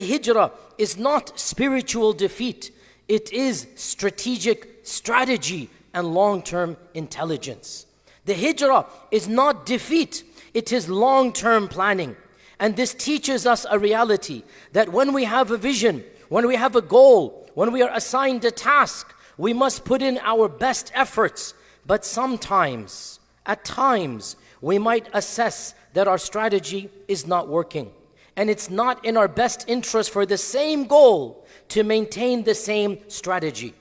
hijrah is not spiritual defeat. It is strategic strategy and long-term intelligence. The hijrah is not defeat. It is long-term planning. And this teaches us a reality that when we have a vision, when we have a goal, when we are assigned a task, we must put in our best efforts. But sometimes, at times, we might assess that our strategy is not working. And it's not in our best interest for the same goal to maintain the same strategy.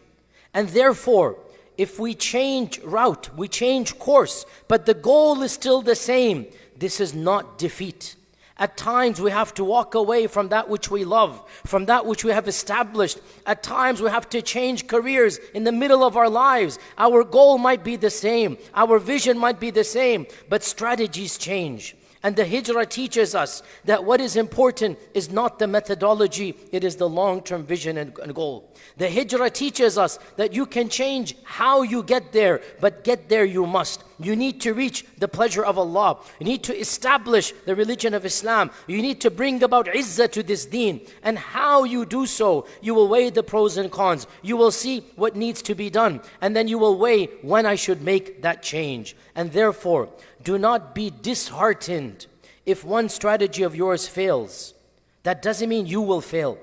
And therefore, if we change route, we change course, but the goal is still the same, this is not defeat. At times we have to walk away from that which we love, from that which we have established. At times we have to change careers in the middle of our lives. Our goal might be the same, our vision might be the same, but strategies change. And the hijrah teaches us that what is important is not the methodology, it is the long-term vision and goal. The hijrah teaches us that you can change how you get there, but get there you must. You need to reach the pleasure of Allah. You need to establish the religion of Islam. You need to bring about izzah to this deen. And how you do so, you will weigh the pros and cons. You will see what needs to be done. And then you will weigh when I should make that change. And therefore, do not be disheartened if one strategy of yours fails. That doesn't mean you will fail.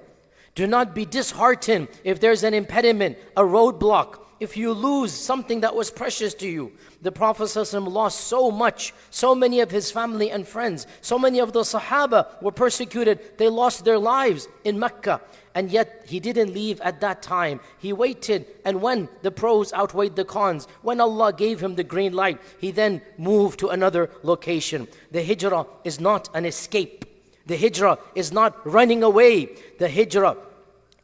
Do not be disheartened if there's an impediment, a roadblock, if you lose something that was precious to you. The Prophet ﷺ lost so much, so many of his family and friends, so many of the Sahaba were persecuted, they lost their lives in Mecca. And yet he didn't leave at that time. He waited, and when the pros outweighed the cons, when Allah gave him the green light, he then moved to another location. The hijrah is not an escape. The hijrah is not running away. The hijrah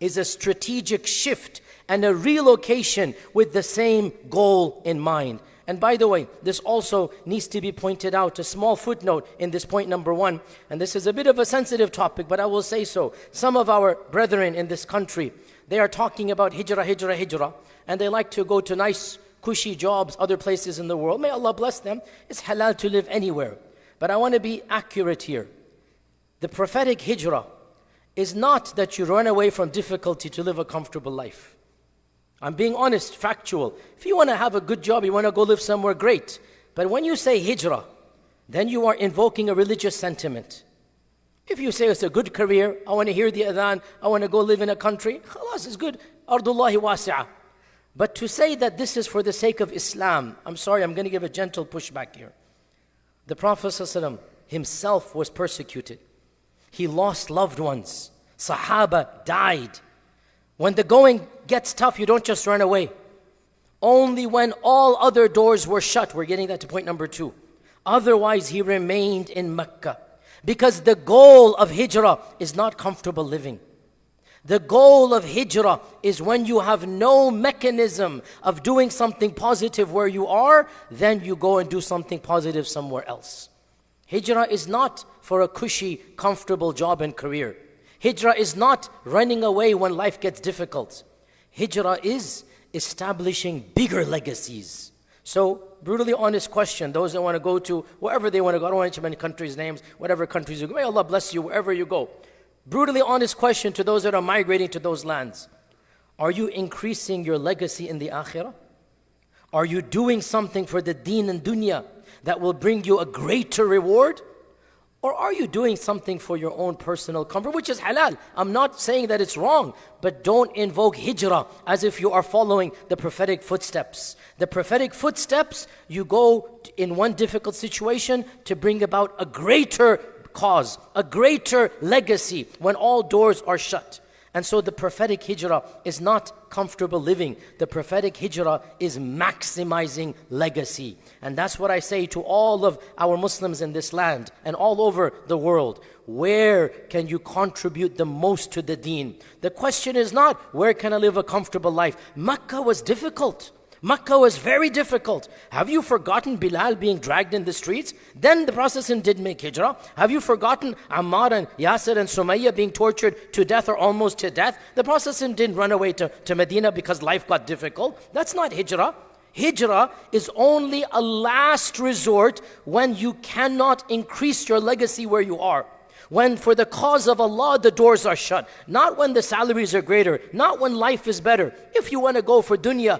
is a strategic shift and a relocation with the same goal in mind. And by the way, this also needs to be pointed out, a small footnote in this point number 1. And this is a bit of a sensitive topic, but I will say so. Some of our brethren in this country, they are talking about hijrah, hijrah, hijrah. And they like to go to nice, cushy jobs, other places in the world. May Allah bless them. It's halal to live anywhere. But I want to be accurate here. The prophetic hijrah is not that you run away from difficulty to live a comfortable life. I'm being honest, factual. If you want to have a good job, you want to go live somewhere, great. But when you say hijrah, then you are invoking a religious sentiment. If you say it's a good career, I want to hear the adhan, I want to go live in a country, khalas, it's good. Ardullahi wasi'ah. But to say that this is for the sake of Islam, I'm sorry, I'm going to give a gentle pushback here. The Prophet ﷺ himself was persecuted. He lost loved ones. Sahaba died. When the going gets tough, you don't just run away. Only when all other doors were shut. We're getting that to point number 2. Otherwise, he remained in Mecca. Because the goal of hijrah is not comfortable living. The goal of hijrah is when you have no mechanism of doing something positive where you are, then you go and do something positive somewhere else. Hijrah is not for a cushy, comfortable job and career. Hijrah is not running away when life gets difficult. Hijrah is establishing bigger legacies. So, brutally honest question, those that want to go to wherever they want to go, I don't want to mention countries' names, whatever countries you go, may Allah bless you wherever you go. Brutally honest question to those that are migrating to those lands. Are you increasing your legacy in the akhirah? Are you doing something for the deen and dunya that will bring you a greater reward? Or are you doing something for your own personal comfort, which is halal? I'm not saying that it's wrong, but don't invoke hijrah as if you are following the prophetic footsteps. The prophetic footsteps, you go in one difficult situation to bring about a greater cause, a greater legacy when all doors are shut. And so the prophetic hijrah is not comfortable living. The prophetic hijrah is maximizing legacy. And that's what I say to all of our Muslims in this land and all over the world. Where can you contribute the most to the deen? The question is not, where can I live a comfortable life? Makkah was difficult. Makkah was very difficult. Have you forgotten Bilal being dragged in the streets? Then the Prophet did make hijrah. Have you forgotten Ammar and Yasir and Sumayya being tortured to death or almost to death? The Prophet didn't run away to Medina because life got difficult. That's not hijrah. Hijrah is only a last resort when you cannot increase your legacy where you are. When for the cause of Allah the doors are shut. Not when the salaries are greater. Not when life is better. If you want to go for dunya,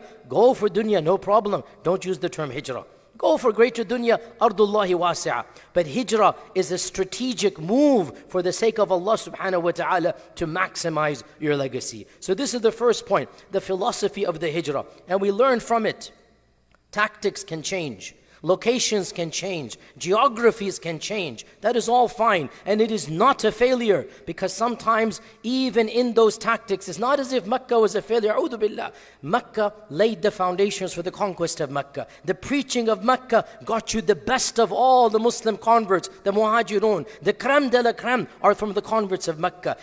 no problem. Don't use the term hijrah. Go for greater dunya, ardullahi wasi'ah. But hijrah is a strategic move for the sake of Allah subhanahu wa ta'ala to maximize your legacy. So this is the first point, the philosophy of the hijrah. And we learn from it. Tactics can change. Locations can change. Geographies can change. That is all fine. And it is not a failure. Because sometimes even in those tactics, it's not as if Mecca was a failure. A'udhu billah. Mecca laid the foundations for the conquest of Mecca. The preaching of Mecca got you the best of all the Muslim converts. The muhajirun, the creme de la creme are from the converts of Mecca.